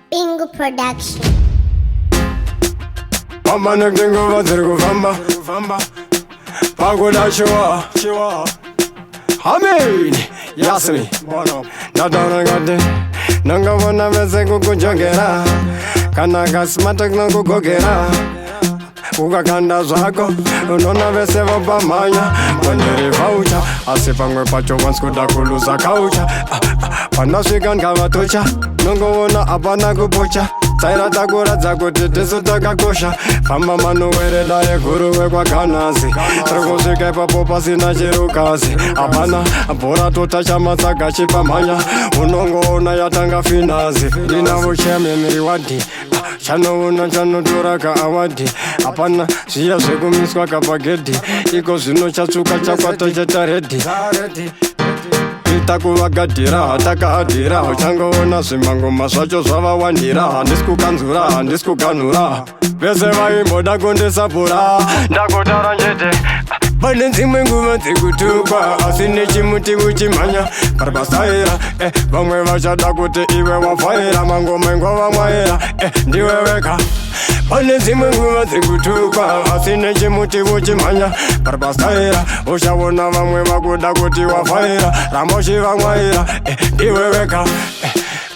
Bingo Production. Mama nakingo vatirku famba pagoda chiwa Amen Yasmi Nadana gade Nangavana vese kukujogera Kana kasmatak nakukogera Ukakanda zvako unona vese vapamhanya Wanyeri vaucha asi pamwe pacho vanskuda kuluza kaucha Pandasvika ndikavatocha nongovona hapana kupocha Tsairatakura kuti tisu takakosha Famba manuwereda yekuruwe kwakanasi Tirikusvika ipapo pasina chirukazi Hapana bhora totacha matsaga chipamhanya Unongoona yatanga finazi Ndinavo chememiri wadhi Chanoona chanotora kaawadi Hapana zviya zvekumiswa kapagedhi Iko zvino chatsuka chakwata chataredi Takuvagadhira, takaadhira Uchangoona zvimangoma zvacho zvavawandira Handisi kukanzura, handisi kuganhura Vese vaimboda kundisapura Ndakutara njete pane dzimwe nguva dzekutukwa asi nechimuti uchimhanya paripasaira vamwe vachada kuti iwe wafayira mangoma ingova mwaira ndiwe weka pane dzimwe nguva dzekutukwa asi nechimuti uchimhanya paripasaira uchaona vamwe vakuda kuti wafayira ramoshi vamwaira ndiwe weka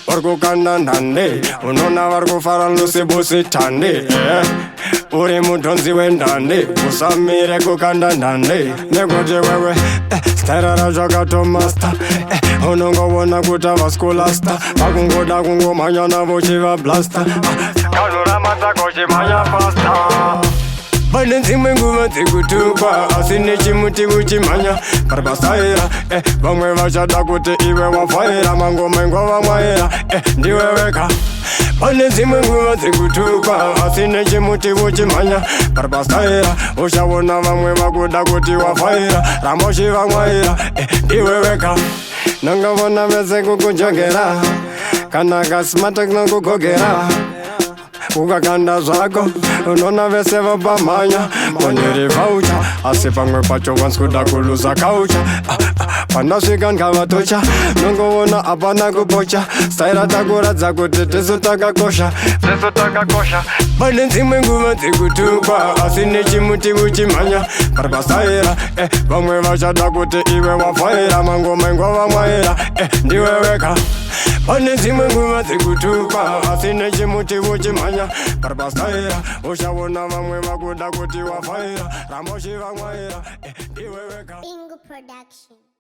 uri kukanda ndande unona vari kufara lusibusi tande uri mudhonzi wendande usamire kukanda ndande nekuti wewe stera razvakatomasta unongovona kuti avaskulasta vakungoda kungomhanya navo chivablasta kanura matsako chimhanya fasta pane dzimwe nguva dzekutukwa asi nechimuti uchimhanya paripasaira vamwe vachada kuti iwe wafayira mangoma ingova mwaira ndiwe weka pane dzimwe nguva dzekutukwa asi nechimuti uchimhanya paripasaira uchaona vamwe vakuda kuti wafayira ramoshi vamwaira ndiwe weka nongavona vese kukujogera kana kasmatak nakukogera ukakanda zvako unona vese vapamhanya Wanyeri vaucha asi pamwe pacho vanskuda kuluza kaucha Pandasvika ndikavatocha nongovona hapana kupocha Tsairatakura kuti tisu takakosha pane dzimwe nguva dzekutukwa asi nechimuti uchimhanya paripasaira vamwe vachada kuti iwe wafayira mangoma ingova mwaira ndiwe weka pane dzimwe nguva dzekutukwa asi nechimuti uchimhanya paripasaira uchaona vamwe vakuda kuti wafayira ramoshi vamwaira ndiwe weka Bingo Production.